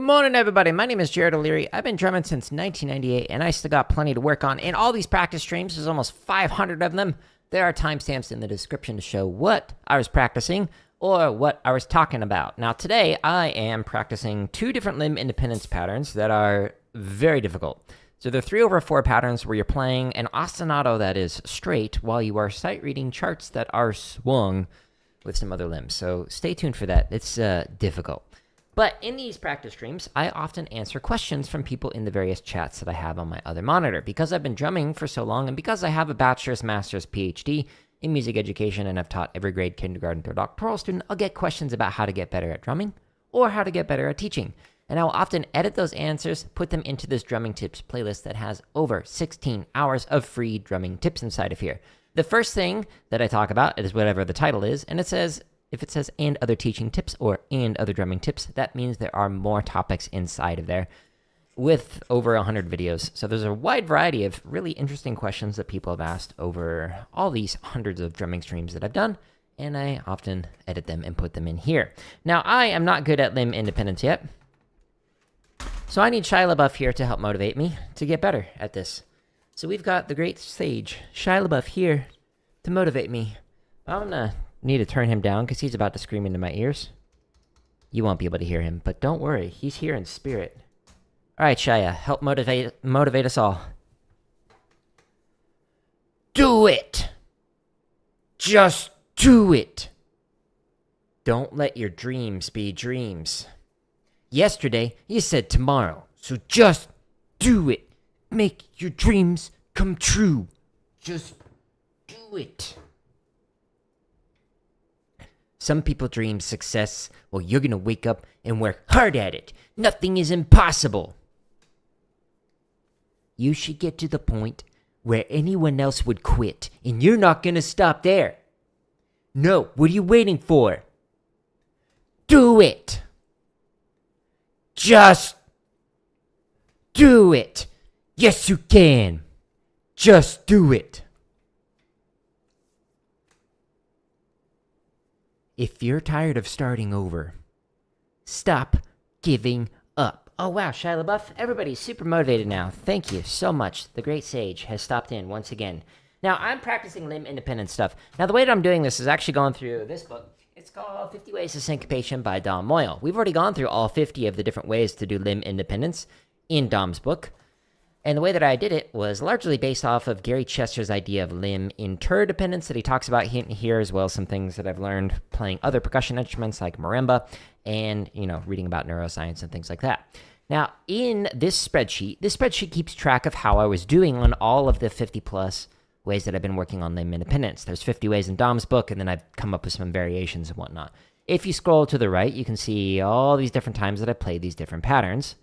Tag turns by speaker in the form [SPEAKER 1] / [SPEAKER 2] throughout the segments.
[SPEAKER 1] Morning, everybody. My name is Jared O'Leary. I've been drumming since 1998, and I still got plenty to work on. In all these practice streams, there's almost 500 of them. There are timestamps in the description to show what I was practicing or what I was talking about. Now, today, I am practicing two different limb independence patterns that are very difficult. So they're 3/4 patterns where you're playing an ostinato that is straight while you are sight reading charts that are swung with some other limbs. So stay tuned for that. It's difficult. But in these practice streams, I often answer questions from people in the various chats that I have on my other monitor. Because I've been drumming for so long, and because I have a bachelor's, master's, PhD in music education, and I've taught every grade, kindergarten through doctoral student, I'll get questions about how to get better at drumming or how to get better at teaching. And I will often edit those answers, put them into this drumming tips playlist that has over 16 hours of free drumming tips inside of here. The first thing that I talk about is whatever the title is, and it says, if it says and other teaching tips or and other drumming tips, that means there are more topics inside of there with over 100 videos. So there's a wide variety of really interesting questions that people have asked over all these hundreds of drumming streams that I've done, and I often edit them and put them in here. Now, I am not good at limb independence yet, so I need Shia LaBeouf here to help motivate me to get better at this. So we've got the great sage, Shia LaBeouf, here to motivate me. I'm gonna need to turn him down because he's about to scream into my ears. You won't be able to hear him, but don't worry, he's here in spirit. All right, Shia, help motivate us all. Do it! Just do it! Don't let your dreams be dreams. Yesterday, you said tomorrow, so just do it. Make your dreams come true. Just do it. Some people dream success. Well, you're gonna wake up and work hard at it. Nothing is impossible. You should get to the point where anyone else would quit, and you're not gonna stop there. No, what are you waiting for? Do it. Just do it. Yes, you can. Just do it. If you're tired of starting over, stop giving up. Oh, wow, Shia LaBeouf, everybody's super motivated now. Thank you so much. The great sage has stopped in once again. Now, I'm practicing limb independent stuff. Now, the way that I'm doing this is actually going through this book. It's called 50 Ways to Syncopation by Dom Moyle. We've already gone through all 50 of the different ways to do limb independence in Dom's book. And the way that I did it was largely based off of Gary Chester's idea of limb interdependence that he talks about here, as well as some things that I've learned playing other percussion instruments like marimba and, reading about neuroscience and things like that. Now, in this spreadsheet keeps track of how I was doing on all of the 50-plus ways that I've been working on limb independence. There's 50 ways in Dom's book, and then I've come up with some variations and whatnot. If you scroll to the right, you can see all these different times that I played these different patterns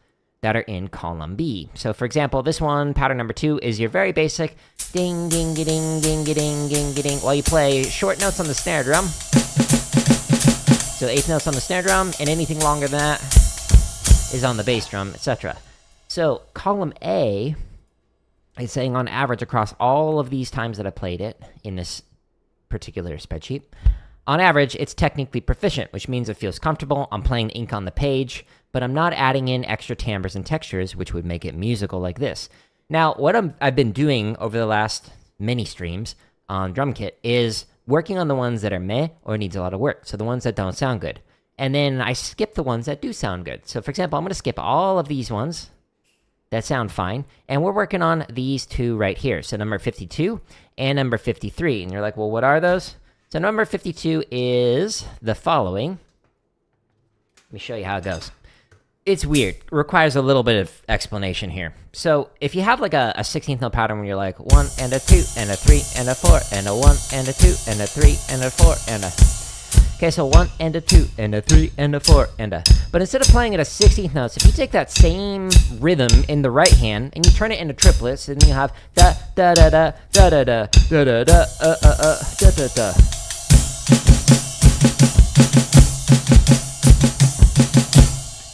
[SPEAKER 1] that are in column B. So, for example, this one, pattern number 2, is your very basic ding, ding, ding, ding, ding, ding, ding, ding, while you play short notes on the snare drum. So 8th notes on the snare drum, and anything longer than that is on the bass drum, etc. So column A is saying on average across all of these times that I played it in this particular spreadsheet, on average, it's technically proficient, which means it feels comfortable. I'm playing ink on the page, but I'm not adding in extra timbres and textures, which would make it musical like this. Now, what I've been doing over the last many streams on Drum Kit is working on the ones that are meh or needs a lot of work, so the ones that don't sound good. And then I skip the ones that do sound good. So, for example, I'm going to skip all of these ones that sound fine, and we're working on these two right here. So number 52 and number 53. And you're like, well, what are those? So number 52 is the following. Let me show you how it goes. It's weird. It requires a little bit of explanation here. So if you have like a 16th note pattern where you're like 1 and a 2 and a 3 and a 4 and a 1 and a 2 and a 3 and a 4 and a... Okay, so 1 and a 2 and a 3 and a 4 and a... But instead of playing it as 16th notes, if you take that same rhythm in the right hand and you turn it into triplets, then you have da da da da da da da da da da da da.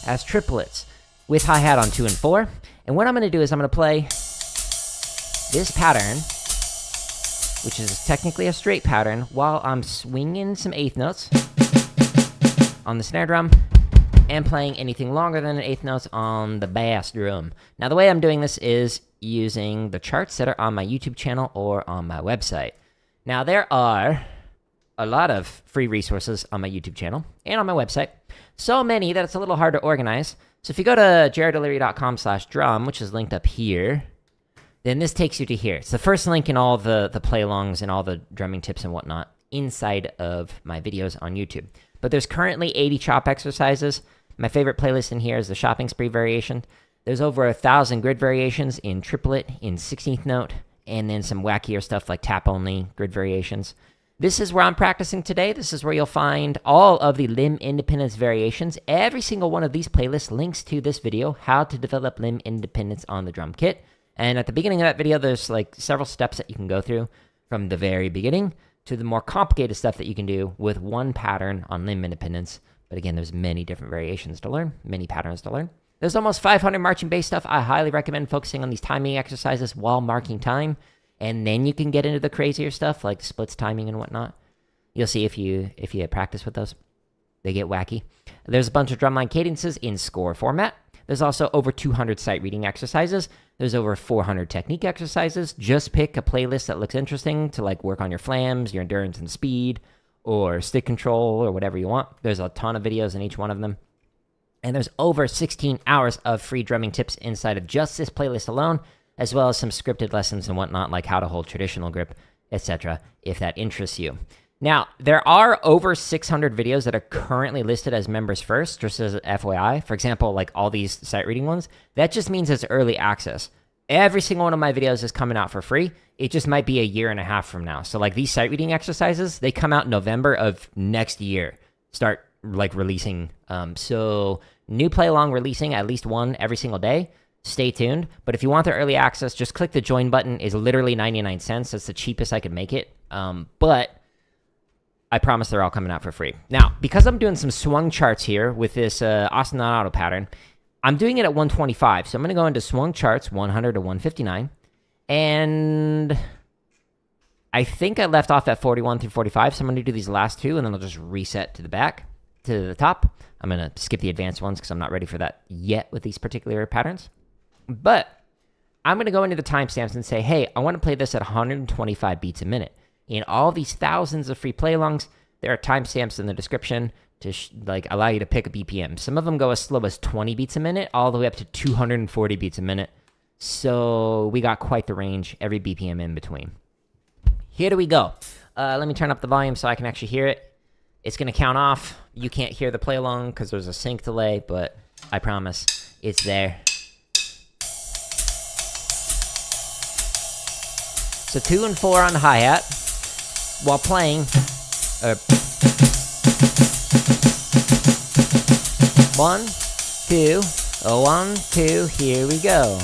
[SPEAKER 1] As triplets with hi-hat on 2 and 4. And what I'm going to do is I'm going to play this pattern, which is technically a straight pattern, while I'm swinging some 8th notes on the snare drum and playing anything longer than an eighth notes on the bass drum. Now, the way I'm doing this is using the charts that are on my YouTube channel or on my website. Now, there are a lot of free resources on my YouTube channel and on my website. So many that it's a little hard to organize. So if you go to jaredoleary.com/drum, which is linked up here, then this takes you to here. It's the first link in all the play-alongs and all the drumming tips and whatnot inside of my videos on YouTube. But there's currently 80 chop exercises. My favorite playlist in here is the shopping spree variation. There's over 1,000 grid variations in triplet, in 16th note, and then some wackier stuff like tap-only grid variations. This is where I'm practicing today. This is where you'll find all of the limb independence variations. Every single one of these playlists links to this video, how to develop limb independence on the drum kit. And at the beginning of that video, there's like several steps that you can go through from the very beginning to the more complicated stuff that you can do with one pattern on limb independence. But again, there's many different variations to learn, many patterns to learn. There's almost 500 marching bass stuff. I highly recommend focusing on these timing exercises while marking time. And then you can get into the crazier stuff like splits timing and whatnot. You'll see if you practice with those. They get wacky. There's a bunch of drumline cadences in score format. There's also over 200 sight reading exercises. There's over 400 technique exercises. Just pick a playlist that looks interesting to like work on your flams, your endurance and speed, or stick control, or whatever you want. There's a ton of videos in each one of them. And there's over 16 hours of free drumming tips inside of just this playlist alone, as well as some scripted lessons and whatnot, like how to hold traditional grip, etc., if that interests you. Now, there are over 600 videos that are currently listed as members first, just as FYI. For example, like all these sight reading ones, that just means it's early access. Every single one of my videos is coming out for free. It just might be a year and a half from now. So like these sight reading exercises, they come out in November of next year. Start like releasing. So new play along releasing at least one every single day. Stay tuned. But if you want the early access, just click the join button. It's literally 99 cents. That's the cheapest I could make it. But I promise they're all coming out for free. Now, because I'm doing some swung charts here with this Austin auto pattern, I'm doing it at 125. So I'm going to go into swung charts, 100 to 159. And I think I left off at 41 through 45. So I'm going to do these last two, and then I'll just reset to the back, to the top. I'm going to skip the advanced ones because I'm not ready for that yet with these particular patterns. But I'm going to go into the timestamps and say, hey, I want to play this at 125 beats a minute. In all these thousands of free play-alongs, there are timestamps in the description to like allow you to pick a BPM. Some of them go as slow as 20 beats a minute, all the way up to 240 beats a minute. So we got quite the range, every BPM in between. Here do we go. Let me turn up the volume so I can actually hear it. It's going to count off. You can't hear the play-along because there's a sync delay, but I promise it's there. So 2 and 4 on the hi-hat while playing. 1, 2, 1, 2, here we go.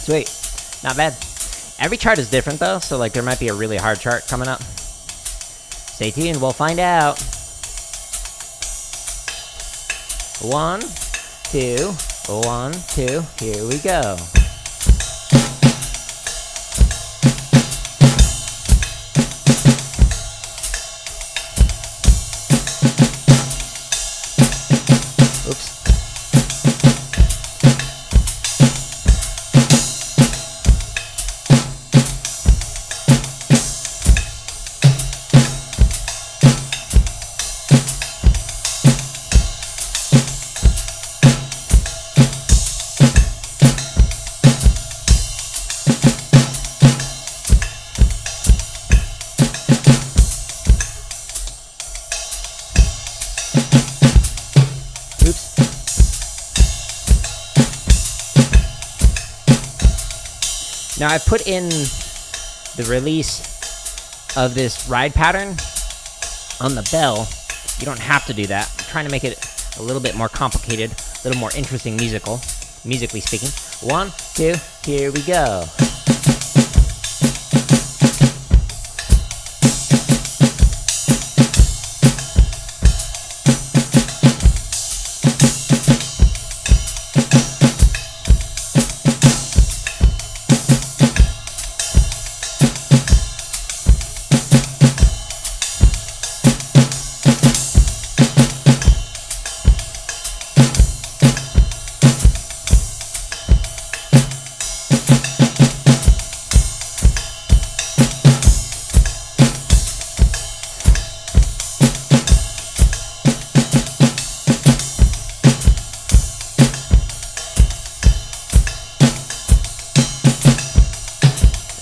[SPEAKER 1] Sweet. Not bad. Every chart is different though, so like there might be a really hard chart coming up. Stay tuned, we'll find out. 1, 2, 1, 2, here we go. Oops. Now, I put in the release of this ride pattern on the bell. You don't have to do that. I'm trying to make it a little bit more complicated, a little more interesting musically speaking. 1, 2, here we go.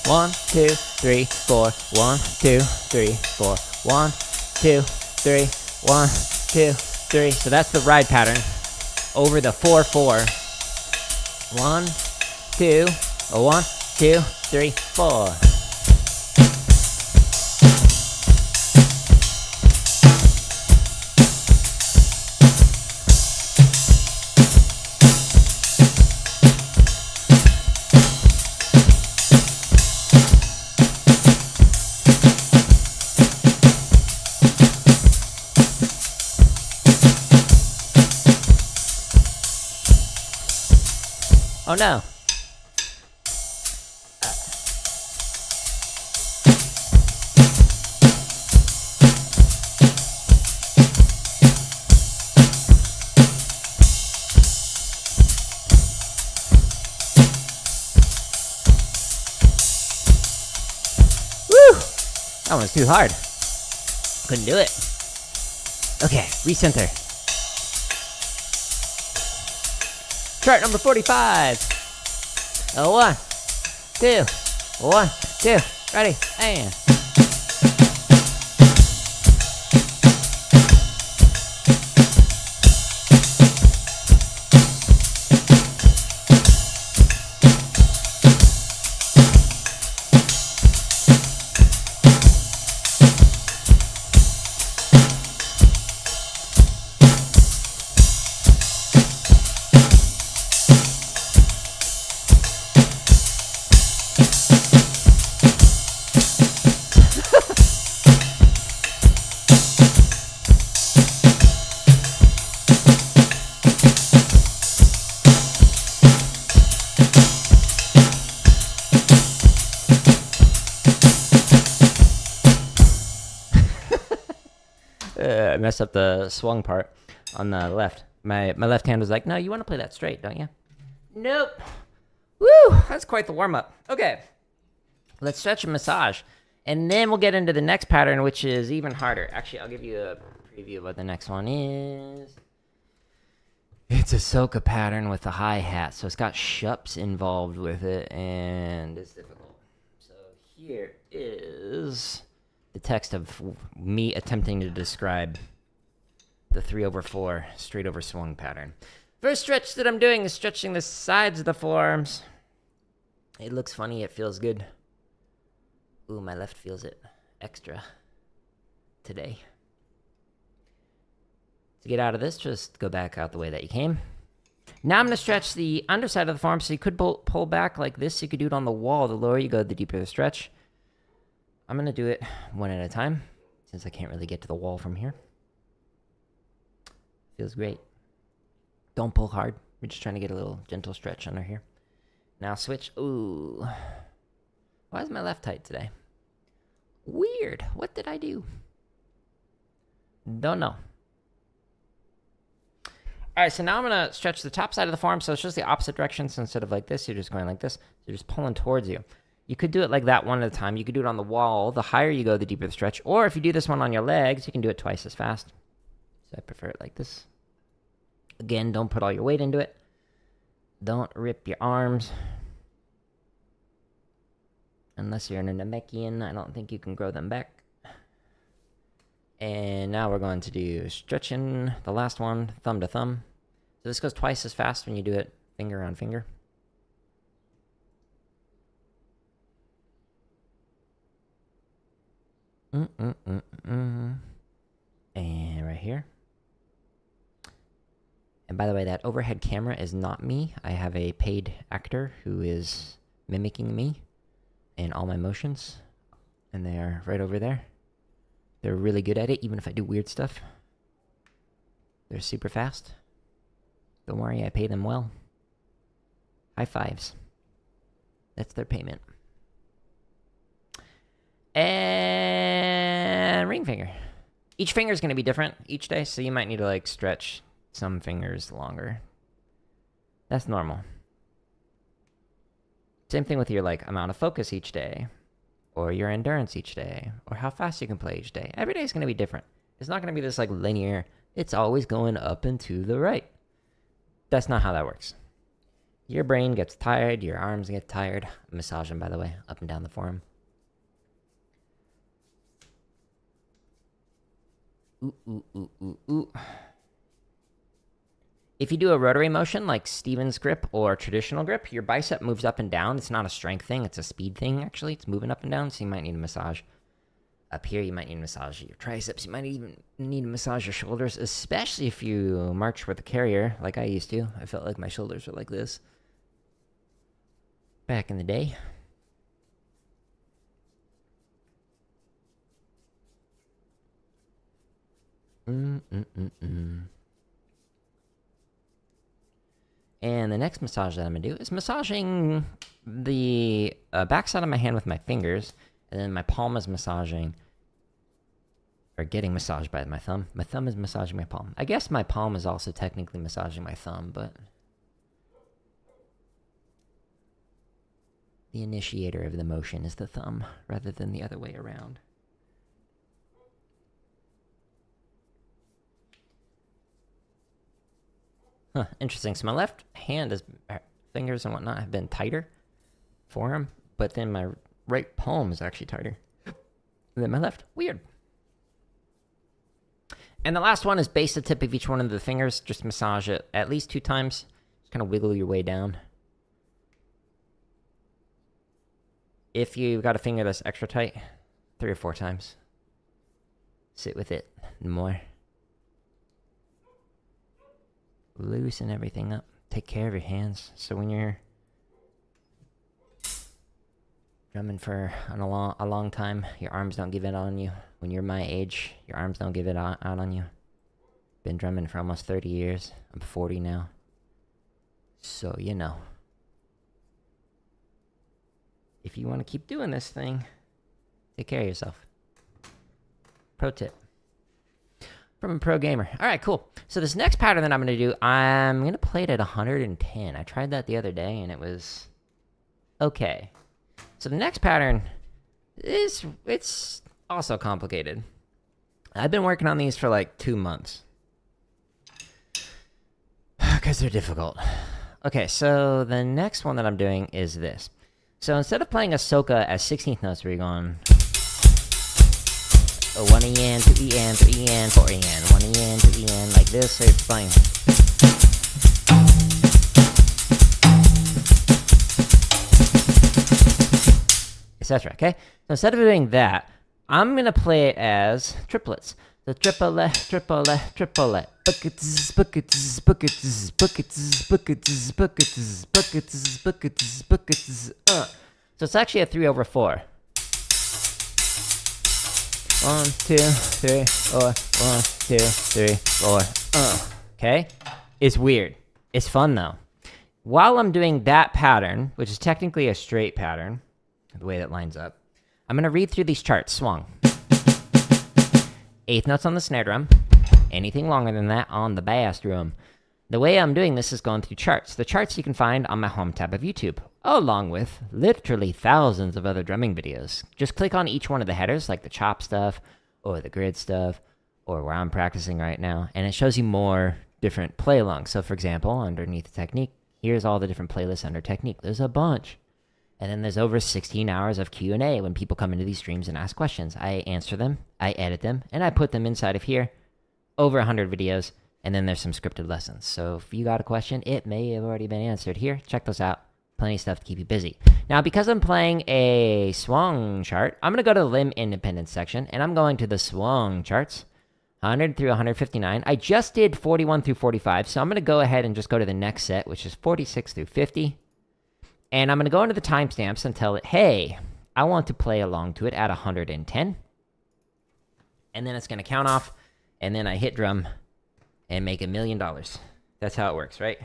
[SPEAKER 1] One, two, three, four. 1, 2, 3, 4. 1, 2, 3. 1, 2, 3. So that's the ride pattern over the 4/4. 1, 2, 1, 2, 3, 4. Oh no. Woo! That one's too hard. Couldn't do it. Okay, recenter. Chart number 45. 1, 2, 1, 2. Ready, and. I messed up the swung part on the left. My left hand was like, no, you want to play that straight, don't you? Nope. Woo! That's quite the warm-up. Okay. Let's stretch and massage. And then we'll get into the next pattern, which is even harder. Actually, I'll give you a preview of what the next one is. It's a Soca pattern with a hi-hat, so it's got shups involved with it, and it's difficult. So here is the text of me attempting to describe the 3/4 straight over swung pattern. First stretch that I'm doing is stretching the sides of the forearms. It looks funny, it feels good. Ooh, my left feels it extra today. To get out of this, just go back out the way that you came. Now I'm going to stretch the underside of the forearm, so you could pull back like this. You could do it on the wall. The lower you go, the deeper the stretch. I'm going to do it one at a time, since I can't really get to the wall from here. Feels great. Don't pull hard. We're just trying to get a little gentle stretch under here. Now switch. Ooh. Why is my left tight today? Weird. What did I do? Don't know. All right, so now I'm going to stretch the top side of the forearm, so it's just the opposite direction. So instead of like this, you're just going like this. So you're just pulling towards you. You could do it like that one at a time. You could do it on the wall. The higher you go, the deeper the stretch. Or if you do this one on your legs, you can do it twice as fast. So I prefer it like this. Again, don't put all your weight into it. Don't rip your arms. Unless you're in a Namekian, I don't think you can grow them back. And now we're going to do stretching, the last one, thumb to thumb. So this goes twice as fast when you do it finger on finger. And right here. And by the way, that overhead camera is not me. I have a paid actor who is mimicking me in all my motions. And they are right over there. They're really good at it, even if I do weird stuff. They're super fast. Don't worry, I pay them well. High fives. That's their payment. And ring finger. Each finger is going to be different each day, so you might need to like stretch some fingers longer. That's normal. Same thing with your like amount of focus each day, or your endurance each day, or how fast you can play each day. Every day is going to be different. It's not going to be this like linear, it's always going up and to the right. That's not how that works. Your brain gets tired, your arms get tired. Massage them, by the way, up and down the forearm. Ooh, ooh, ooh, ooh, ooh. If you do a rotary motion like Steven's grip or traditional grip, your bicep moves up and down. It's not a strength thing, it's a speed thing, actually. It's moving up and down, so you might need a massage. Up here, you might need to massage your triceps. You might even need to massage your shoulders, especially if you march with a carrier, like I used to. I felt like my shoulders were like this back in the day. And the next massage that I'm going to do is massaging the backside of my hand with my fingers, and then my palm is massaging, or getting massaged by my thumb. My thumb is massaging my palm. I guess my palm is also technically massaging my thumb, but the initiator of the motion is the thumb, rather than the other way around. Huh, interesting. So my left hand is fingers and whatnot have been tighter, forearm, but then my right palm is actually tighter. And then my left, weird. And the last one is base the tip of each one of the fingers. Just massage it at least 2 times. Just kind of wiggle your way down. If you've got a finger that's extra tight, 3 or 4 times. Sit with it more. Loosen everything up. Take care of your hands. So when you're drumming for a long time, your arms don't give it on you. When you're my age, your arms don't give it out on you. Been drumming for almost 30 years. I'm 40 now. So, you know. If you want to keep doing this thing, take care of yourself. Pro tip. From a pro gamer. All right, cool. So this next pattern that I'm going to do, I'm going to play it at 110. I tried that the other day, and it was okay. So the next pattern it's also complicated. I've been working on these for like 2 months. Because they're difficult. Okay, so the next one that I'm doing is this. So instead of playing a soca as 16th notes, where you're going 1 EN, 2 EN, 3 EN, 4 EN, 1 EN, 2 EN, like this, so you're playing. Etc. Okay? So instead of doing that, I'm going to play it as triplets. The triplet, triplet, triplet. Buckets, buckets, buckets, buckets, buckets, buckets, buckets, buckets, buckets. So it's actually a 3/4. 1, 2, 3, 4. 1, 2, 3, 4. Okay? It's weird. It's fun though. While I'm doing that pattern, which is technically a straight pattern, the way that lines up, I'm going to read through these charts. Swung. 8th notes on the snare drum. Anything longer than that on the bass drum. The way I'm doing this is going through charts. The charts you can find on my home tab of YouTube, along with literally thousands of other drumming videos. Just click on each one of the headers, like the chop stuff, or the grid stuff, or where I'm practicing right now, and it shows you more different play-alongs. So for example, underneath the technique, here's all the different playlists under technique. There's a bunch. And then there's over 16 hours of Q&A when people come into these streams and ask questions. I answer them, I edit them, and I put them inside of here. Over 100 videos, and then there's some scripted lessons. So if you got a question, it may have already been answered here. Check those out. Plenty of stuff to keep you busy. Now, because I'm playing a swung chart, I'm going to go to the limb independence section, and I'm going to the swung charts, 100 through 159. I just did 41 through 45, so I'm going to go ahead and just go to the next set, which is 46 through 50. And I'm going to go into the timestamps and tell it, hey, I want to play along to it at 110. And then it's going to count off, and then I hit drum and make $1 million. That's how it works, right?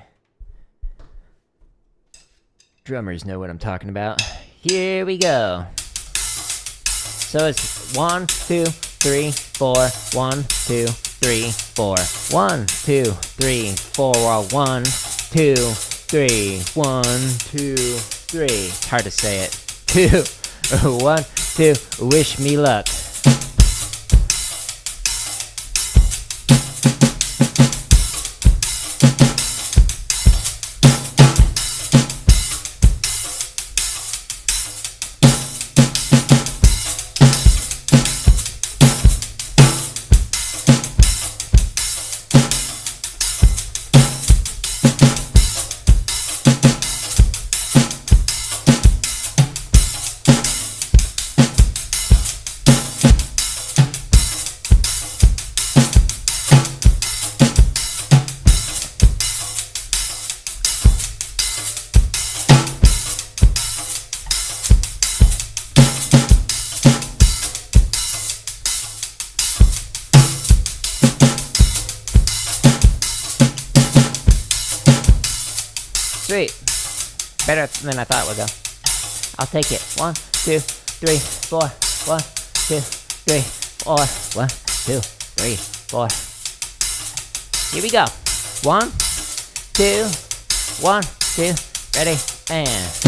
[SPEAKER 1] Drummers know what I'm talking about. Here we go. So it's 1, 2, 3, 4. 1, 2, 3, 4. 1, 2, 3, 4. 1, 2, 3. 1, 2, 3. It's hard to say it. 2, 1, 2. Wish me luck. Sweet. Better than I thought it would go. I'll take it. 1, 2, 3, 4. 1, 2, 3, 4. 1, 2, 3, 4. Here we go. 1, 2, 1, 2. Ready, and...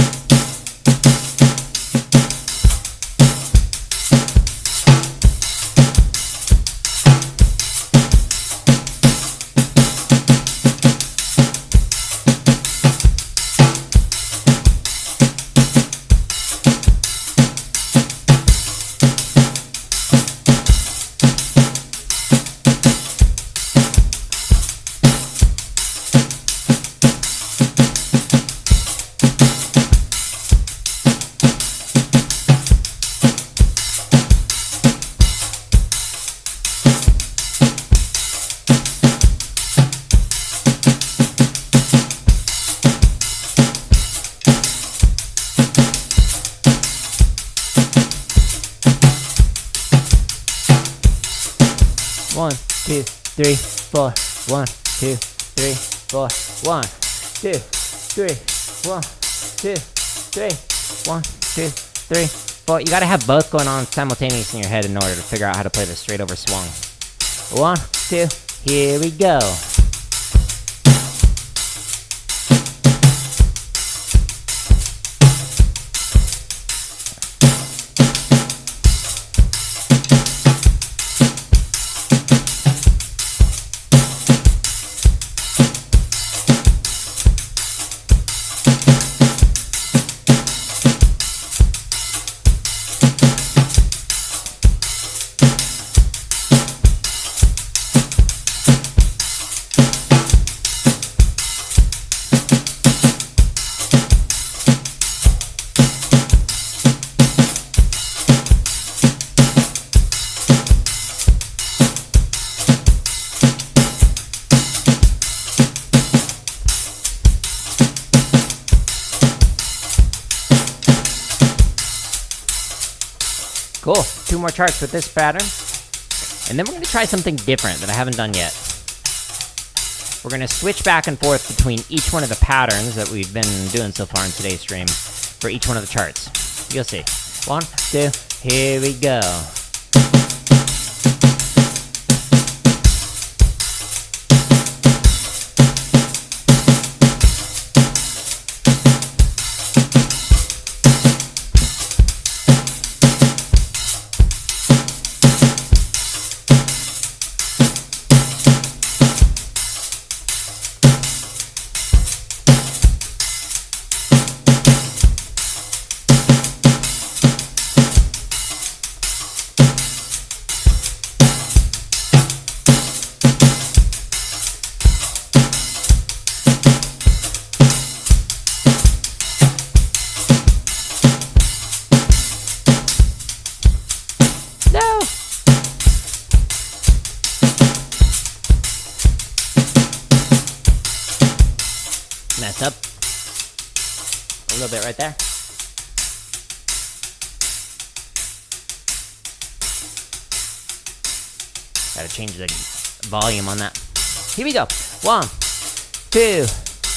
[SPEAKER 1] One, two, three, four. 1, 2, 3, 4. 1, 2, 3. 1, 2, 3. 1, 2, 3, 4. You gotta have both going on simultaneously in your head in order to figure out how to play the straight over swung. 1, 2, here we go. Cool. 2 more charts with this pattern. And then we're going to try something different that I haven't done yet. We're going to switch back and forth between each one of the patterns that we've been doing so far in today's stream for each one of the charts. You'll see. 1, 2, here we go. Mess up. A little bit right there. Gotta change the volume on that. Here we go. 1, 2,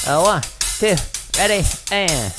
[SPEAKER 1] 1, 2, ready, and...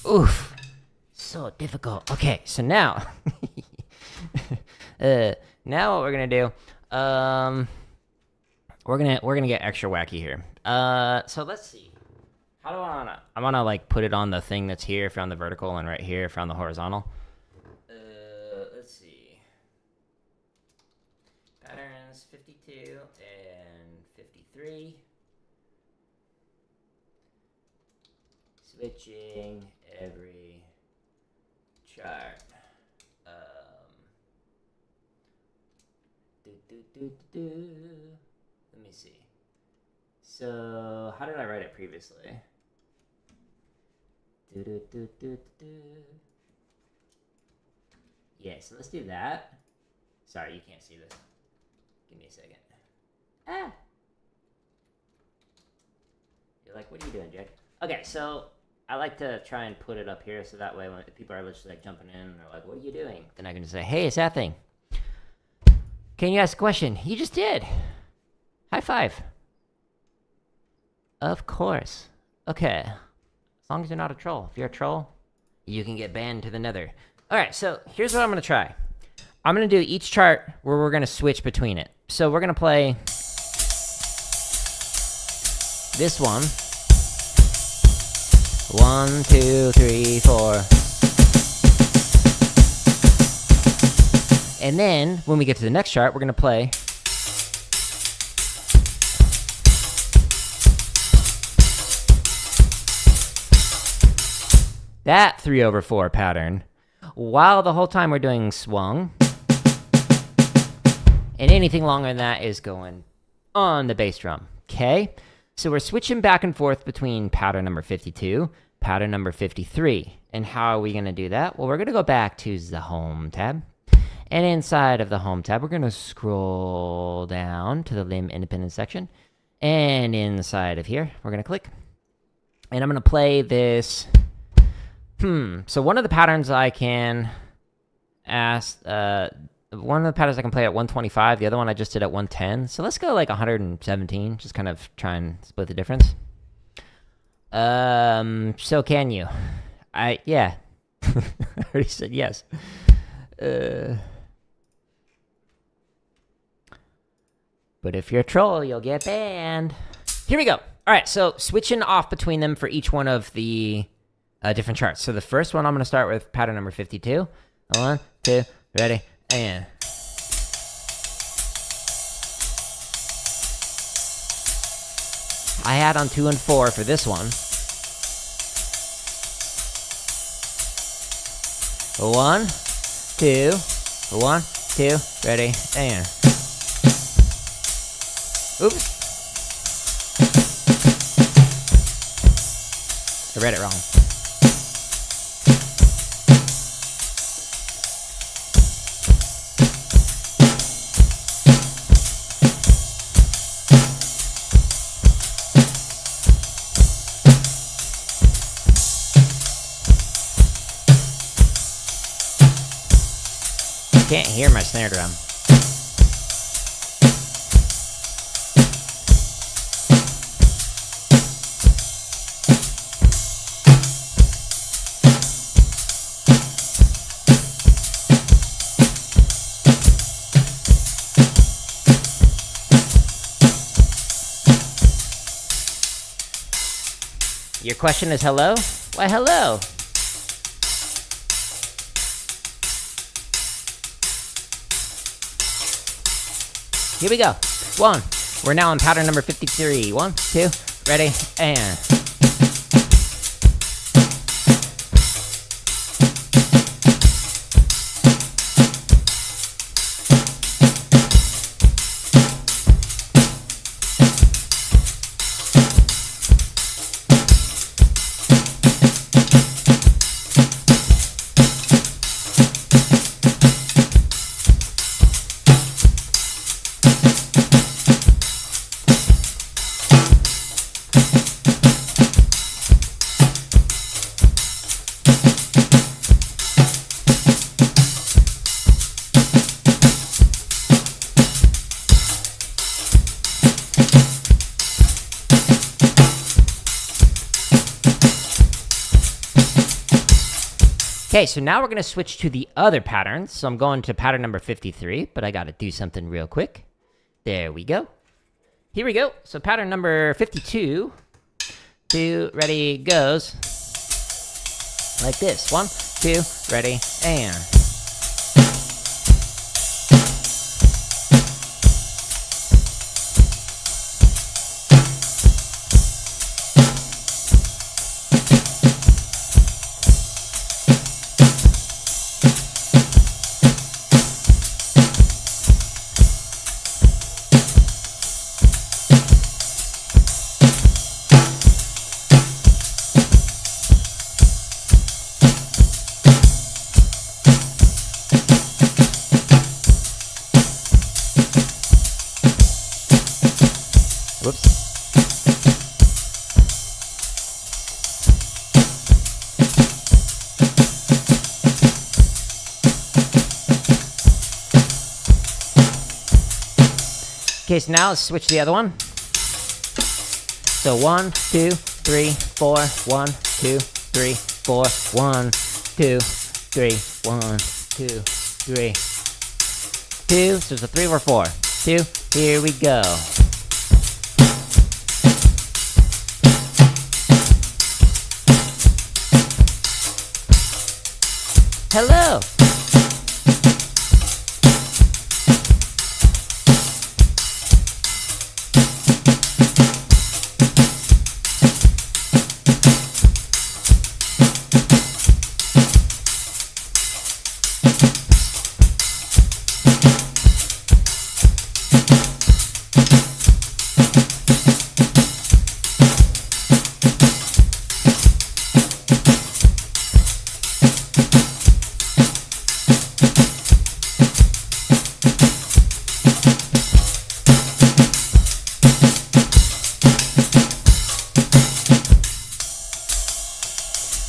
[SPEAKER 1] Oof, so difficult. Okay, so now, now what we're gonna do, we're gonna get extra wacky here. So let's see. How do I wanna like put it on the thing that's here, if you're on the vertical, and right here, if you're on the horizontal. Let's see. Patterns 52 and 53. Switching every chart. Let me see. So, how did I write it previously? Yeah, so let's do that. Sorry, you can't see this. Give me a second. Ah! You're like, what are you doing, Jack? Okay, so I like to try and put it up here so that way when people are literally like jumping in and they're like, what are you doing? Then I can just say, hey, it's that thing. Can you ask a question? You just did. High five. Of course. Okay. As long as you're not a troll. If you're a troll, you can get banned to the nether. All right, so here's what I'm going to try. I'm going to do each chart where we're going to switch between it. So we're going to play this one. 1, 2, 3, 4. And then, when we get to the next chart, we're going to play that 3/4 pattern, while the whole time we're doing swung. And anything longer than that is going on the bass drum. Okay? So we're switching back and forth between pattern number 52, pattern number 53. And how are we going to do that? Well, we're going to go back to the Home tab. And inside of the Home tab, we're going to scroll down to the limb independent section. And inside of here, we're going to click. And I'm going to play this. So one of the patterns I can one of the patterns I can play at 125. The other one I just did at 110. So let's go like 117. Just kind of try and split the difference. So can you? Yeah. I already said yes. But if you're a troll, you'll get banned. Here we go. All right, so switching off between them for each one of the different charts. So the first one, I'm going to start with pattern number 52. 1, 2, ready, and... I had on 2 and 4 for this one. 1, 2, 1, 2, ready, and... Oops. I read it wrong. I can't hear my snare drum. Your question is hello? Why, hello. Here we go. 1. We're now on pattern number 53. 1, 2, ready, and... Okay, so now we're going to switch to the other pattern. So I'm going to pattern number 53, but I got to do something real quick. There we go. Here we go. So pattern number 52. 2, ready, goes. Like this. 1, 2, ready, and... Whoops. Okay, so now let's switch to the other one. So 1, 2, 3, 4, 1, 2, 3, 4, 1, 2, 3, 1, 2, 3. 2, so it's a 3 or 4. 2, here we go. Hello!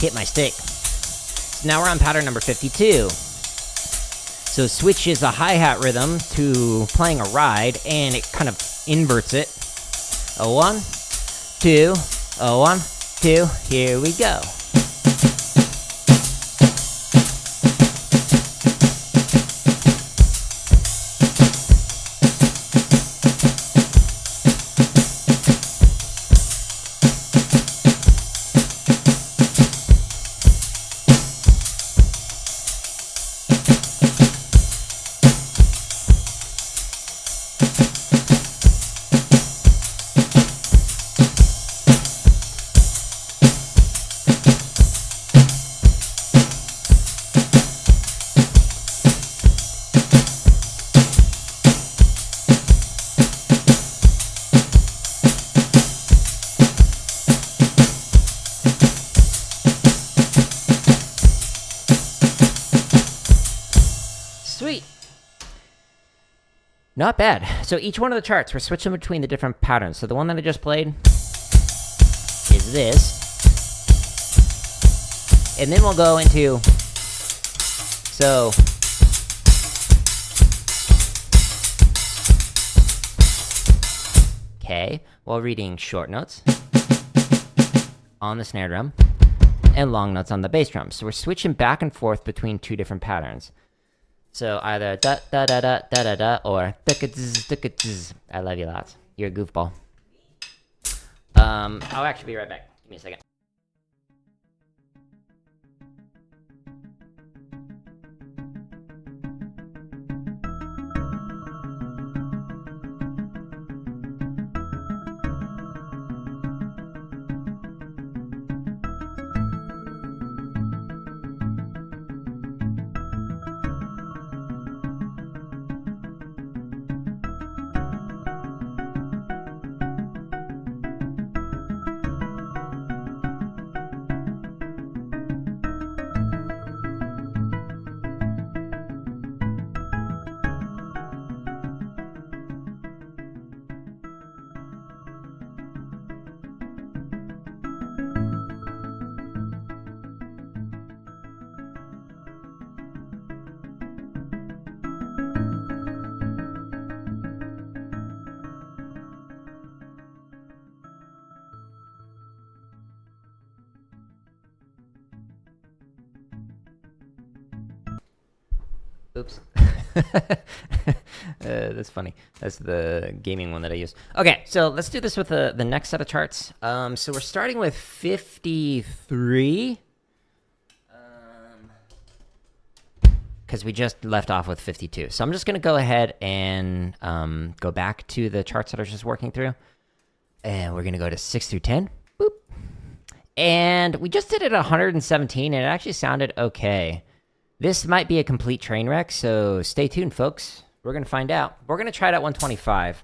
[SPEAKER 1] Hit my stick. So now we're on pattern number 52. So switches a hi-hat rhythm to playing a ride, and it kind of inverts it. A 1, 2, a 1, 2, here we go. Sweet. Not bad. So each one of the charts, we're switching between the different patterns. So the one that I just played is this. And then we'll go into... So... Okay, while reading short notes on the snare drum and long notes on the bass drum. So we're switching back and forth between two different patterns. So either da da da da da da da or zzz. I love you lots. You're a goofball. I'll actually be right back. Give me a second. Oops. That's funny. That's the gaming one that I use. Okay, so let's do this with the next set of charts. So we're starting with 53. Because we just left off with 52. So I'm just going to go ahead and go back to the charts that I was just working through. And we're going to go to 6 through 10. Boop. And we just did it at 117, and it actually sounded okay. This might be a complete train wreck, so stay tuned, folks. We're going to find out. We're going to try it at 125.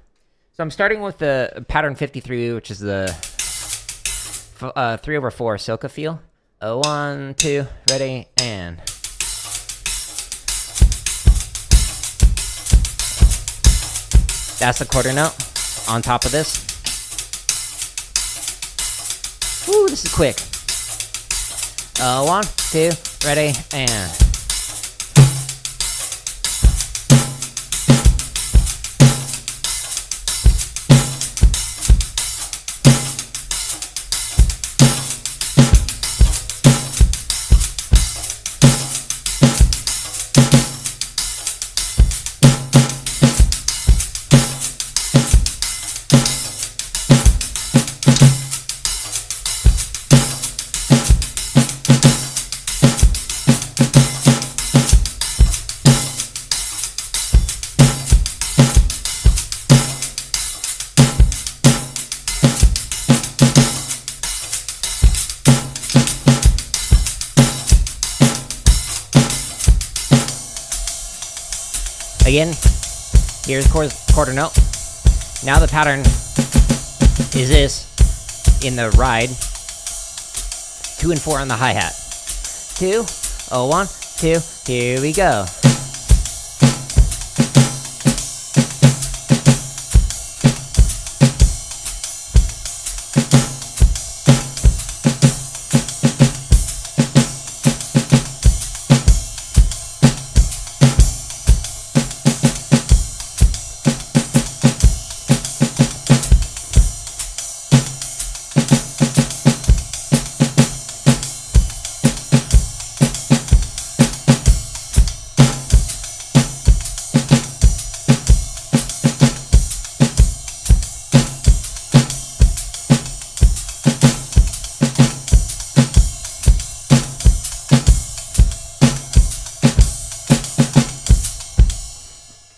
[SPEAKER 1] So I'm starting with the pattern 53, which is the 3/4 Soca feel. 1, 2, ready, and... That's the quarter note on top of this. Ooh, this is quick. 1, 2, ready, and... Again, here's quarter note. Now the pattern is this in the ride. 2 and 4 on the hi-hat. 2, 1, 2, here we go.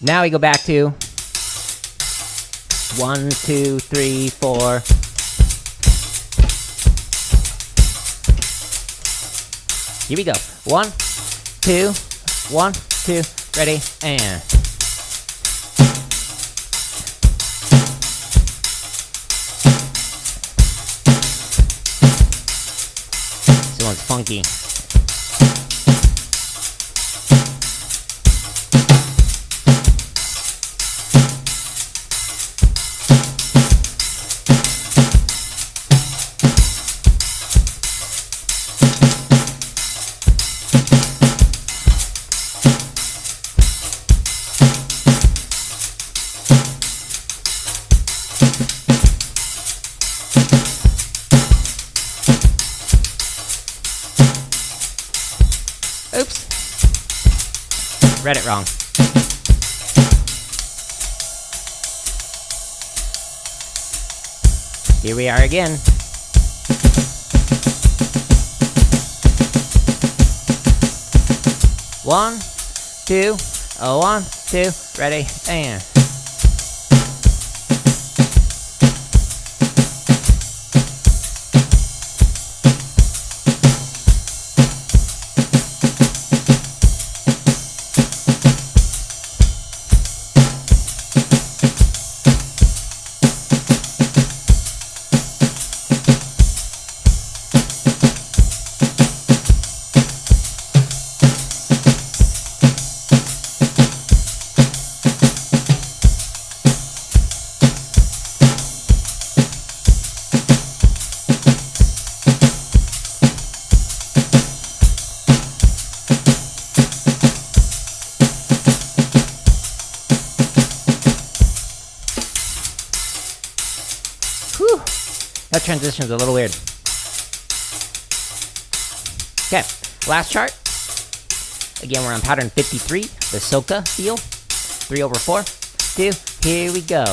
[SPEAKER 1] Now we go back to 1, 2, 3, 4. Here we go. 1, 2, 1, 2, ready, and... This one's funky. Oops. Read it wrong. Here we are again. One, two, 1, 2, ready, and... That transition's a little weird. Okay, last chart. Again, we're on pattern 53, the Soca feel. 3/4, 2, here we go.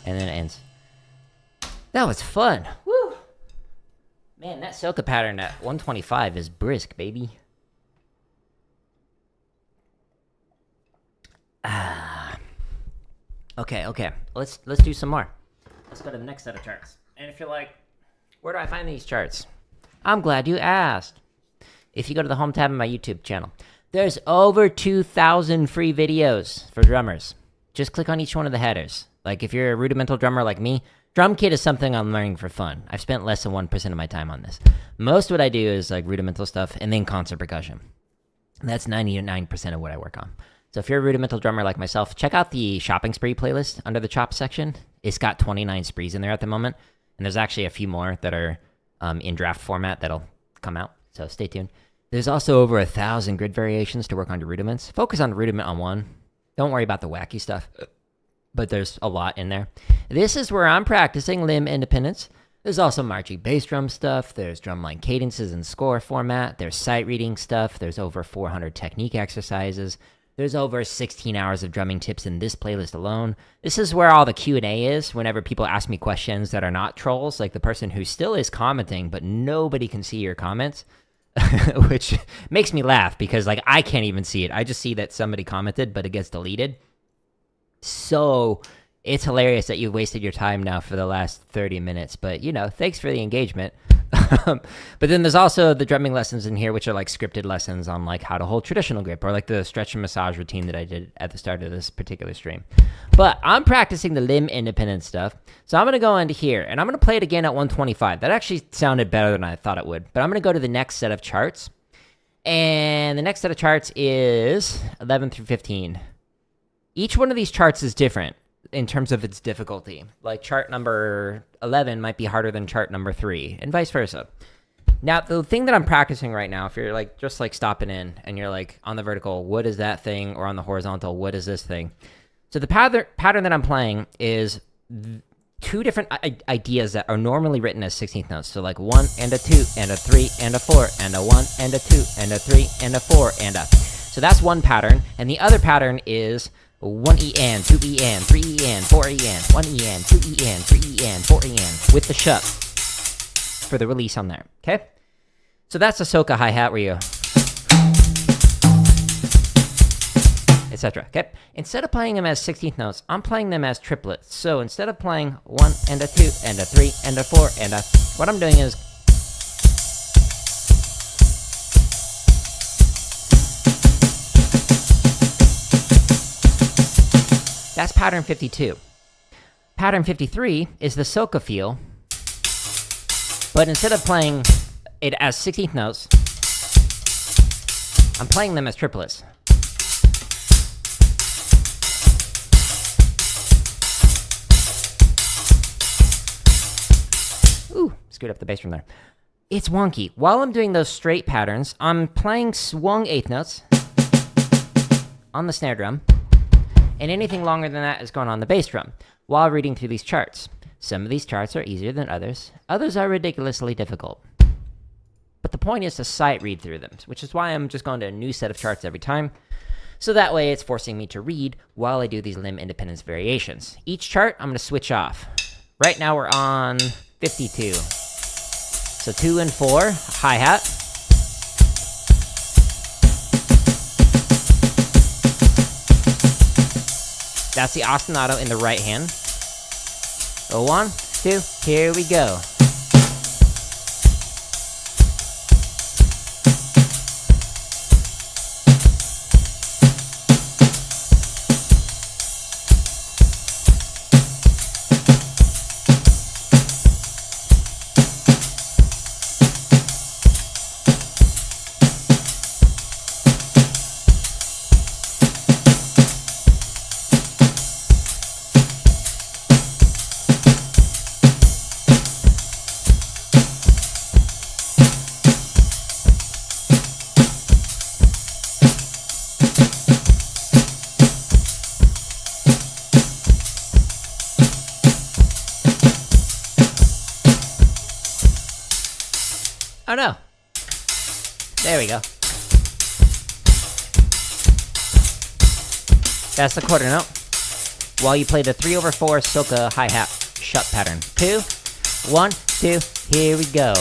[SPEAKER 1] And then it ends. That was fun. Woo! Man, that Soca pattern at 125 is brisk, baby. Okay. Let's do some more. Let's go to the next set of charts. And if you're like, where do I find these charts? I'm glad you asked. If you go to the home tab of my YouTube channel, there's over 2,000 free videos for drummers. Just click on each one of the headers. Like, if you're a rudimental drummer like me, drum kit is something I'm learning for fun. I've spent less than 1% of my time on this. Most of what I do is, like, rudimental stuff and then concert percussion. And that's 99% of what I work on. So if you're a rudimental drummer like myself, check out the shopping spree playlist under the chop section. It's got 29 sprees in there at the moment. And there's actually a few more that are in draft format that'll come out. So stay tuned. There's also over 1,000 grid variations to work on your rudiments. Focus on rudiment on one. Don't worry about the wacky stuff. But there's a lot in there. This is where I'm practicing limb independence. There's also marching bass drum stuff. There's drumline cadences and score format. There's sight reading stuff. There's over 400 technique exercises. There's over 16 hours of drumming tips in this playlist alone. This is where all the Q&A is whenever people ask me questions that are not trolls, like the person who still is commenting, but nobody can see your comments, which makes me laugh because, like, I can't even see it. I just see that somebody commented, but it gets deleted. So it's hilarious that you've wasted your time now for the last 30 minutes, but, you know, thanks for the engagement. But then there's also the drumming lessons in here, which are like scripted lessons on like how to hold traditional grip, or like the stretch and massage routine that I did at the start of this particular stream. But I'm practicing the limb independent stuff. So I'm going to go into here and I'm going to play it again at 125. That actually sounded better than I thought it would, but I'm going to go to the next set of charts. And the next set of charts is 11 through 15. Each one of these charts is different in terms of its difficulty. Like chart number 11 might be harder than chart number 3, and vice versa. Now, the thing that I'm practicing right now, if you're like just like stopping in and you're like on the vertical, what is that thing? Or on the horizontal, what is this thing? So the pattern that I'm playing is two different ideas that are normally written as 16th notes. So like 1 and a 2 and a 3 and a 4 and a 1 and a 2 and a 3 and a 4 and a. So that's one pattern. And the other pattern is 1 EN, 2 EN, 3 EN, 4 EN, 1 EN, 2 EN, 3 EN, 4 EN, with the shup for the release on there, okay? So that's a Soca hi-hat where you, etc. Okay? Instead of playing them as 16th notes, I'm playing them as triplets. So instead of playing 1 and a 2 and a 3 and a 4 and a, what I'm doing is that's pattern 52. Pattern 53 is the Soca feel, but instead of playing it as 16th notes, I'm playing them as triplets. Ooh, screwed up the bass drum there. It's wonky. While I'm doing those straight patterns, I'm playing swung 8th notes on the snare drum, and anything longer than that is going on the bass drum while reading through these charts. Some of these charts are easier than others. Others are ridiculously difficult. But the point is to sight read through them, which is why I'm just going to a new set of charts every time. So that way it's forcing me to read while I do these limb independence variations. Each chart, I'm going to switch off. Right now we're on 52. So 2 and 4, hi-hat. That's the ostinato in the right hand. So 1, 2, here we go. There we go. That's the quarter note. While you play the 3/4 Soca hi-hat shup pattern. 2, 1, 2, here we go.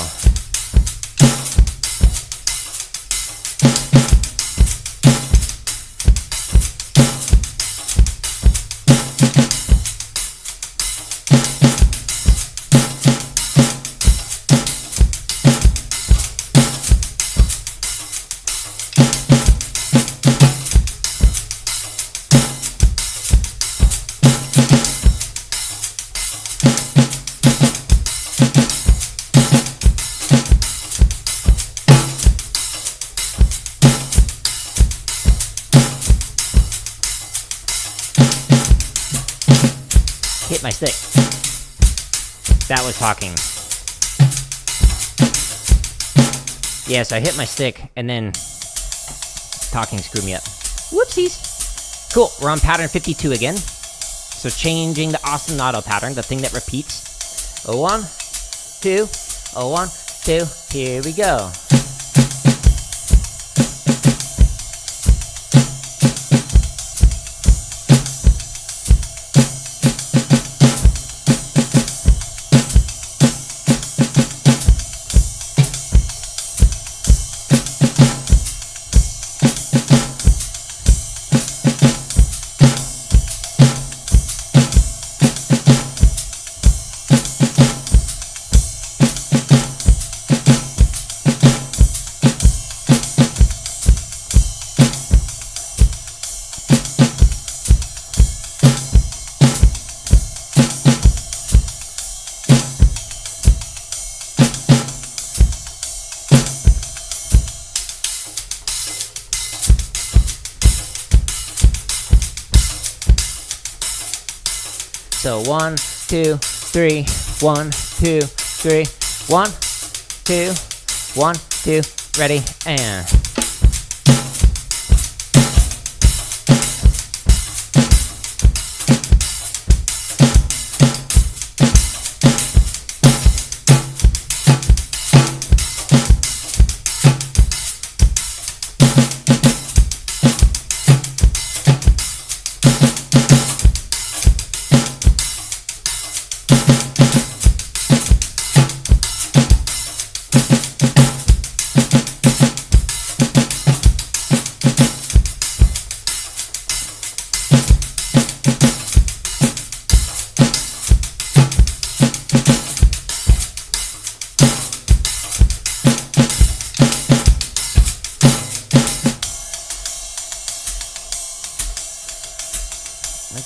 [SPEAKER 1] Hit my stick. That was talking. Yeah, so I hit my stick, and then talking screwed me up. Whoopsies. Cool, we're on pattern 52 again. So changing the ostinato pattern, the thing that repeats. 1, 2, 1, 2, here we go. So 1, 2, 3, 1, 2, 3, 1, 2, 1, 2, ready, and...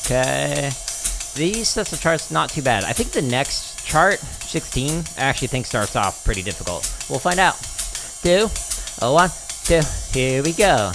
[SPEAKER 1] Okay, these sets of charts, not too bad. I think the next chart, 16, I actually think starts off pretty difficult. We'll find out. 2, 1, 2, here we go.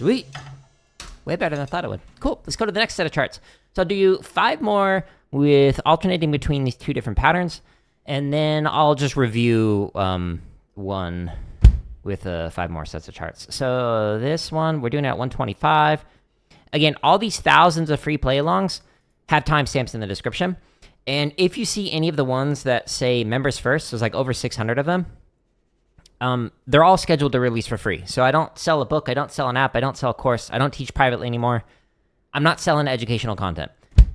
[SPEAKER 1] Sweet. Way better than I thought it would. Cool. Let's go to the next set of charts. So I'll do 5 more with alternating between these 2 different patterns, and then I'll just review one with 5 more sets of charts. So this one, we're doing it at 125. Again, all these thousands of free play-alongs have timestamps in the description. And if you see any of the ones that say members first, there's like over 600 of them, they're all scheduled to release for free. So I don't sell a book, I don't sell an app, I don't sell a course, I don't teach privately anymore. I'm not selling educational content.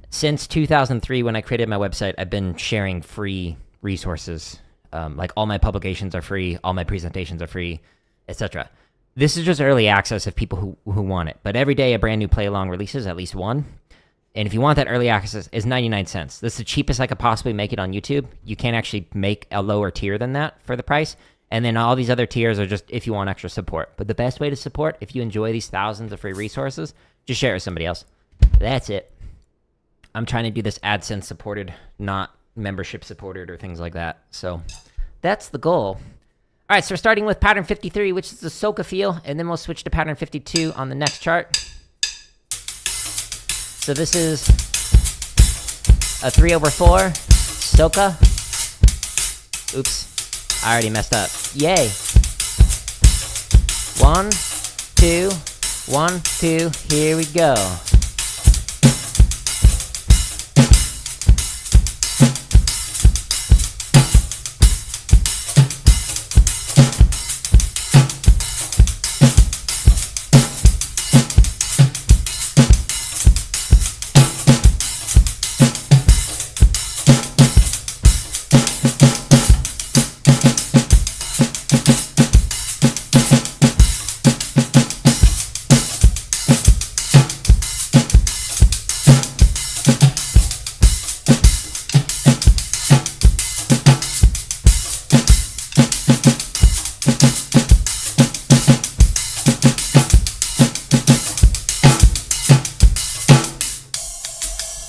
[SPEAKER 1] Since 2003, when I created my website, I've been sharing free resources. Like all my publications are free, all my presentations are free, etc. This is just early access of people who want it. But every day a brand new play-along releases, at least one. And if you want that early access, it's 99 cents. This is the cheapest I could possibly make it on YouTube. You can't actually make a lower tier than that for the price. And then all these other tiers are just if you want extra support. But the best way to support, if you enjoy these thousands of free resources, just share it with somebody else. That's it. I'm trying to do this AdSense supported, not membership supported or things like that. So that's the goal. All right, so we're starting with pattern 53, which is the Soca feel, and then we'll switch to pattern 52 on the next chart. So this is a 3/4 Soca. Oops. I already messed up. Yay. 1, 2, 1, 2, here we go.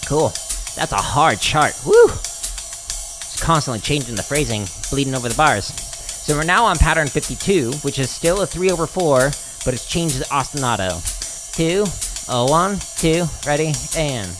[SPEAKER 1] Cool. That's a hard chart. Woo! It's constantly changing the phrasing, bleeding over the bars. So we're now on pattern 52, which is still a 3/4, but it's changed to ostinato. 2, 1, 2, ready, and...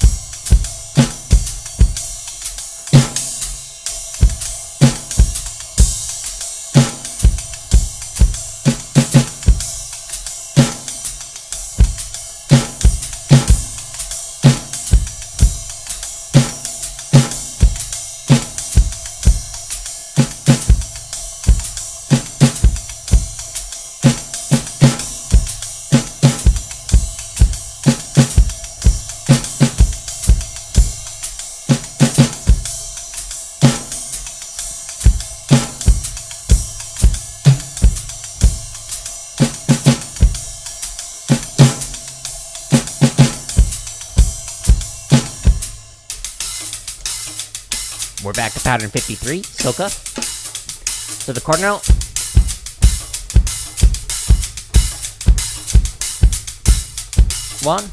[SPEAKER 1] We're back to pattern 53, Soca. So the quarter note. One,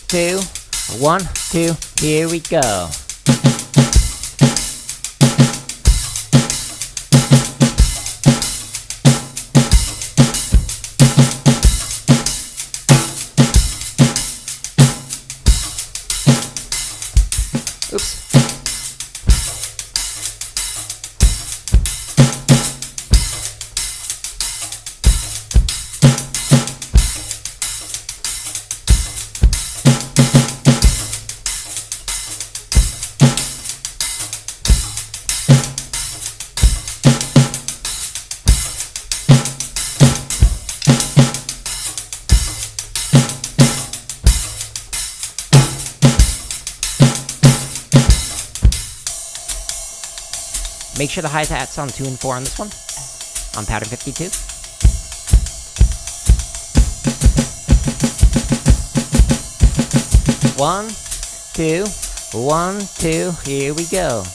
[SPEAKER 1] two, 1, 2, here we go. Oops. Make sure the hi-hat's on 2 and 4 on this one, on pattern 52. One, two, 1, 2, here we go.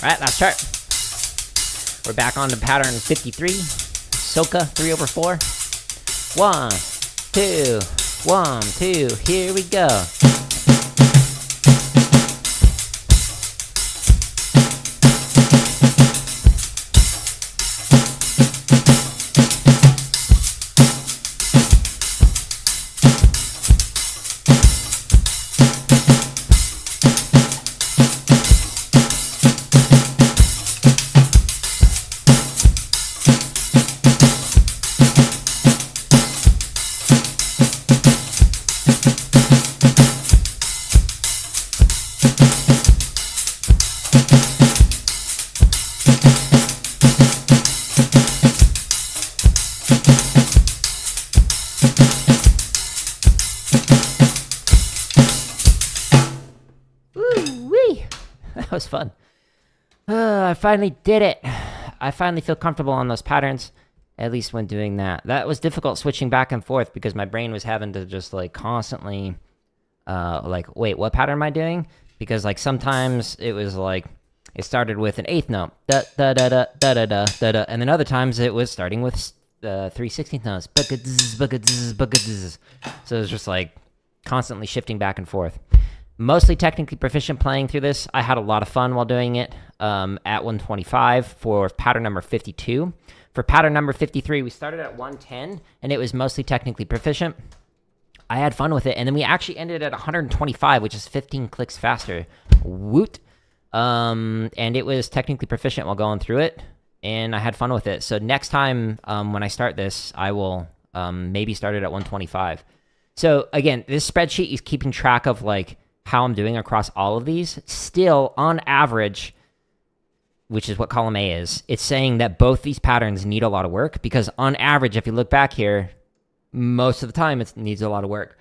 [SPEAKER 1] Alright, last chart. We're back on to pattern 53. Soca, 3/4. 1, 2, 1, 2, here we go. was fun. I finally did it. I finally feel comfortable on those patterns, at least when doing that. That was difficult switching back and forth because my brain was having to just like constantly like, wait, what pattern am I doing? Because like sometimes it was like it started with an eighth note, da da da da da da da da da, and then other times it was starting with 3/16 notes, so it was just like constantly shifting back and forth. Mostly technically proficient playing through this. I had a lot of fun while doing it at 125 for pattern number 52. For pattern number 53, we started at 110, and it was mostly technically proficient. I had fun with it, and then we actually ended at 125, which is 15 clicks faster. Woot! And it was technically proficient while going through it, and I had fun with it. So next time when I start this, I will maybe start it at 125. So again, this spreadsheet is keeping track of like how I'm doing across all of these. Still, on average, which is what column A is, it's saying that both these patterns need a lot of work because on average, if you look back here, most of the time it needs a lot of work.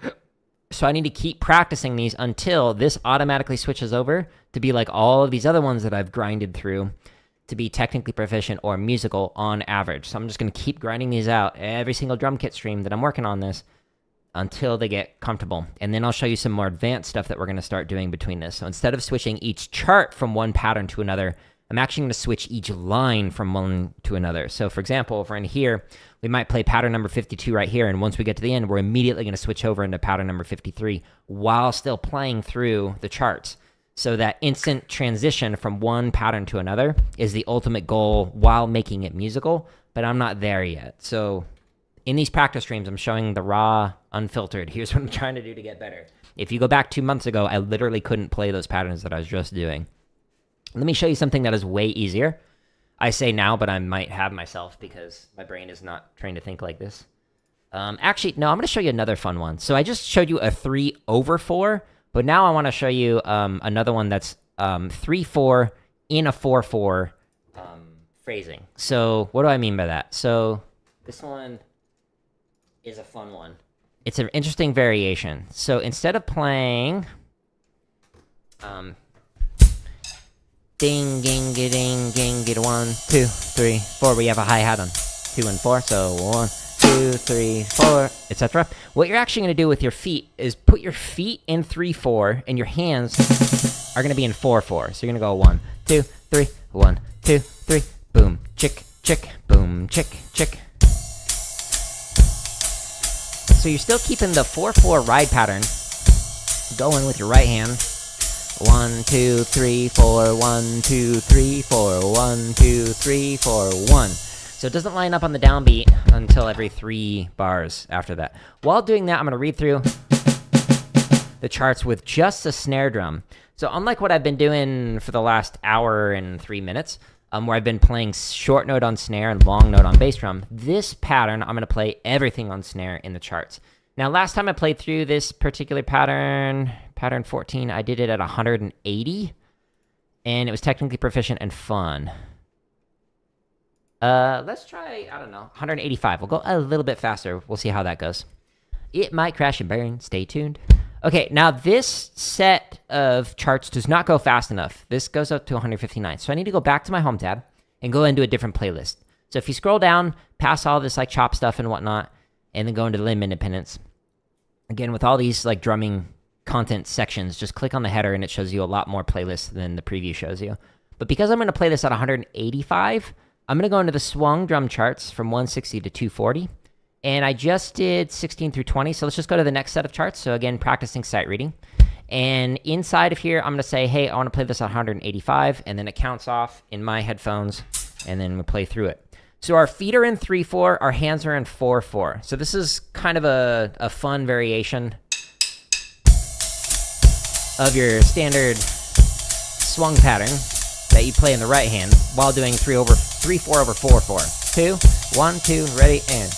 [SPEAKER 1] So I need to keep practicing these until this automatically switches over to be like all of these other ones that I've grinded through to be technically proficient or musical on average. So I'm just going to keep grinding these out every single drum kit stream that I'm working on this until they get comfortable. And then I'll show you some more advanced stuff that we're going to start doing between this. So instead of switching each chart from one pattern to another, I'm actually going to switch each line from one to another. So for example, if we're in here, we might play pattern number 52 right here, and once we get to the end, we're immediately going to switch over into pattern number 53 while still playing through the charts. So that instant transition from one pattern to another is the ultimate goal while making it musical, but I'm not there yet. So in these practice streams, I'm showing the raw, unfiltered. Here's what I'm trying to do to get better. If you go back 2 months ago, I literally couldn't play those patterns that I was just doing. Let me show you something that is way easier. I say now, but I might have myself because my brain is not trained to think like this. Actually, no, I'm going to show you another fun one. So I just showed you a 3/4, but now I want to show you another one that's 3/4 in a 4/4 phrasing. So what do I mean by that? So this one is a fun one. It's an interesting variation. So instead of playing ding, ding, ding, ding, get 1, 2, 3, 4. We have a hi-hat on 2 and 4, so 1, 2, 3, 4, etc. What you're actually going to do with your feet is put your feet in 3/4, and your hands are going to be in 4/4. So you're going to go 1, 2, 3, 1, 2, 3, boom, chick, chick, boom, chick, chick. So you're still keeping the 4/4 ride pattern going with your right hand. 1, 2, 3, 4, 1, 2, 3, 4, 1, 2, 3, 4, 1. So it doesn't line up on the downbeat until every 3 bars after that. While doing that, I'm going to read through the charts with just a snare drum. So unlike what I've been doing for the last hour and 3 minutes, where I've been playing short note on snare and long note on bass drum, this pattern, I'm going to play everything on snare in the charts. Now, last time I played through this particular pattern, pattern 14, I did it at 180, and it was technically proficient and fun. Let's try, I don't know, 185. We'll go a little bit faster. We'll see how that goes. It might crash and burn. Stay tuned. Okay, now this set of charts does not go fast enough. This goes up to 159. So I need to go back to my home tab and go into a different playlist. So if you scroll down, past all this like chop stuff and whatnot, and then go into Limb Independence. Again, with all these like drumming content sections, just click on the header and it shows you a lot more playlists than the preview shows you. But because I'm going to play this at 185, I'm going to go into the swung drum charts from 160 to 240. And I just did 16 through 20, so let's just go to the next set of charts. So again, practicing sight reading. And inside of here, I'm going to say, hey, I want to play this at 185, and then it counts off in my headphones, and then we play through it. So our feet are in 3/4, our hands are in 4/4. So this is kind of a fun variation of your standard swung pattern that you play in the right hand while doing 3/4 over 4/4. 2, 1, 2, ready, and...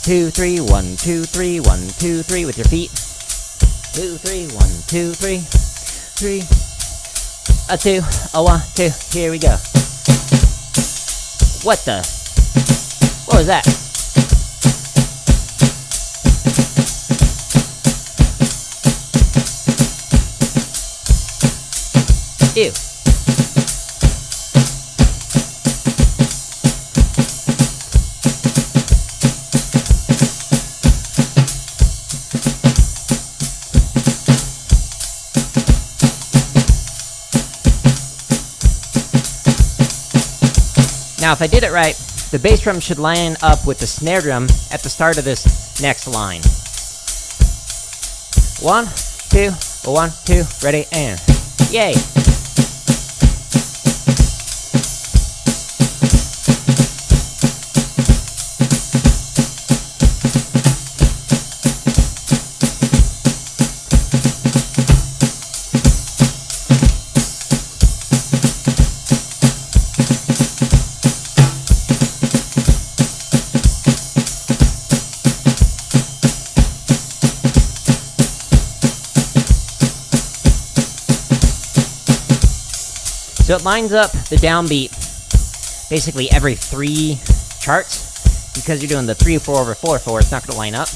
[SPEAKER 1] 2, 3, 1, 2, 3, 1, 2, 3 with your feet. 2, 3, 1, 2, 3, 3. A 2, a 1, 2. Here we go. What the? What was that? Ew. Now, if I did it right, the bass drum should line up with the snare drum at the start of this next line. 1, 2, 1, 2, ready, and yay! So it lines up the downbeat basically every 3 charts. Because you're doing the 3/4/4/4, it's not going to line up.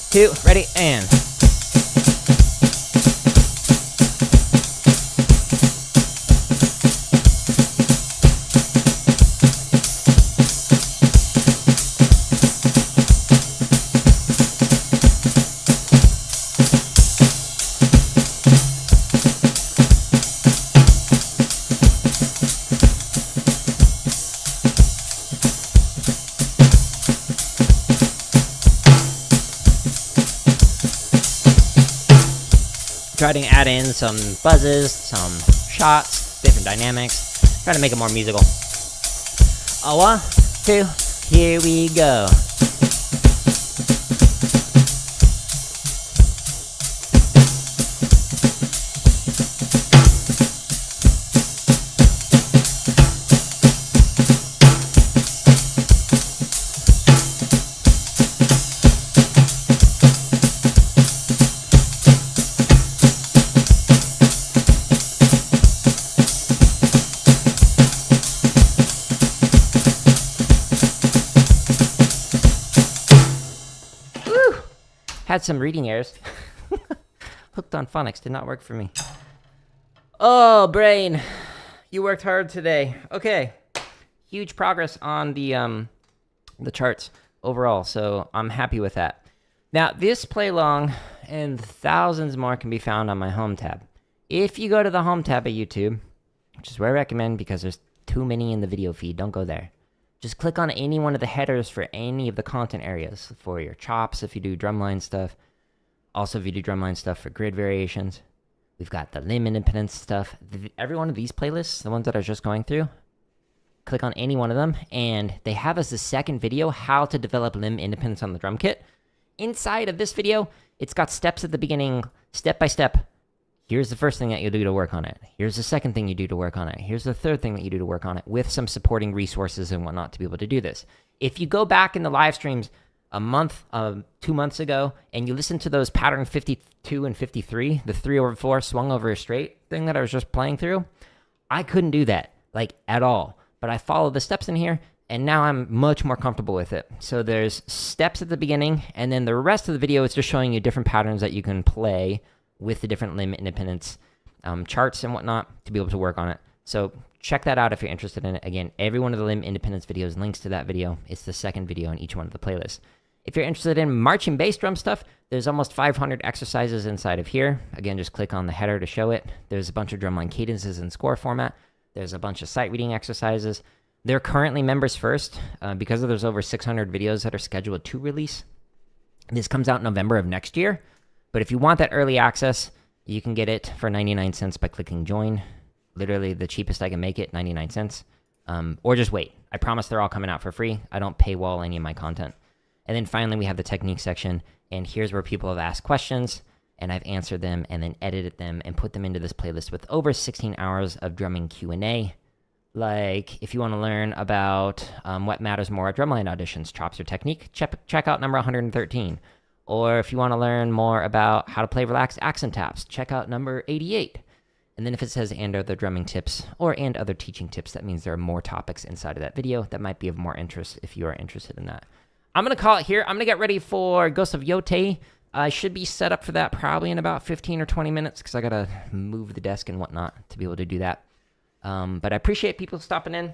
[SPEAKER 1] 2, ready, and try to add in some buzzes, some shots, different dynamics. Try to make it more musical. 1, 2, here we go. Had some reading errors. Hooked on phonics did not work for me. Oh, brain. You worked hard today. Okay. Huge progress on the charts overall, so I'm happy with that. Now, this play long and thousands more can be found on my home tab. If you go to the home tab of YouTube, which is where I recommend because there's too many in the video feed, don't go there. Just click on any one of the headers for any of the content areas. For your chops, if you do drumline stuff. Also, if you do drumline stuff for grid variations. We've got the limb independence stuff. Every one of these playlists, the ones that I was just going through, click on any one of them, and they have as the second video, how to develop limb independence on the drum kit. Inside of this video, it's got steps at the beginning, step by step. Here's the first thing that you do to work on it. Here's the second thing you do to work on it. Here's the third thing that you do to work on it, with some supporting resources and whatnot to be able to do this. If you go back in the live streams a month, 2 months ago, and you listen to those pattern 52 and 53, the 3/4 swung over a straight thing that I was just playing through, I couldn't do that, like, at all. But I followed the steps in here, and now I'm much more comfortable with it. So there's steps at the beginning, and then the rest of the video is just showing you different patterns that you can play with the different limb independence charts and whatnot to be able to work on it. So check that out if you're interested in it. Again, every one of the limb independence videos links to that video. It's the second video in each one of the playlists. If you're interested in marching bass drum stuff, there's almost 500 exercises inside of here. Again, just click on the header to show it. There's a bunch of drumline cadences in score format. There's a bunch of sight reading exercises. They're currently members first because there's over 600 videos that are scheduled to release. This comes out in November of next year. But if you want that early access, you can get it for 99 cents by clicking join. Literally the cheapest I can make it, 99 cents. Or just wait. I promise they're all coming out for free. I don't paywall any of my content. And then finally, we have the technique section. And here's where people have asked questions, and I've answered them and then edited them and put them into this playlist with over 16 hours of drumming Q&A, Like, if you want to learn about what matters more at drumline auditions, chops or technique, check out number 113. Or if you want to learn more about how to play relaxed accent taps, check out number 88. And then if it says and other drumming tips or and other teaching tips, that means there are more topics inside of that video that might be of more interest if you are interested in that. I'm going to call it here. I'm going to get ready for Ghost of Yote. I should be set up for that probably in about 15 or 20 minutes because I got to move the desk and whatnot to be able to do that. But I appreciate people stopping in.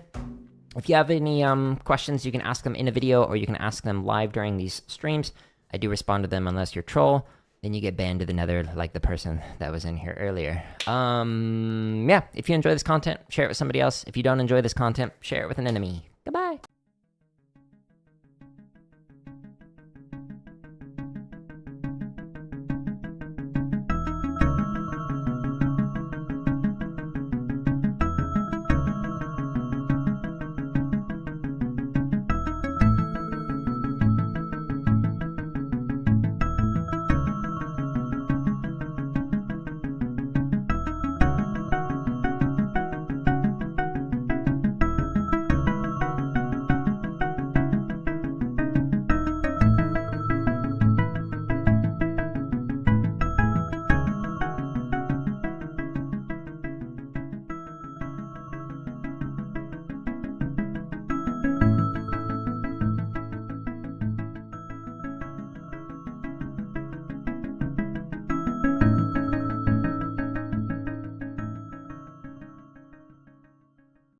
[SPEAKER 1] If you have any questions, you can ask them in a video or you can ask them live during these streams. I do respond to them unless you're a troll. Then you get banned to the nether like the person that was in here earlier. Yeah, if you enjoy this content, share it with somebody else. If you don't enjoy this content, share it with an enemy.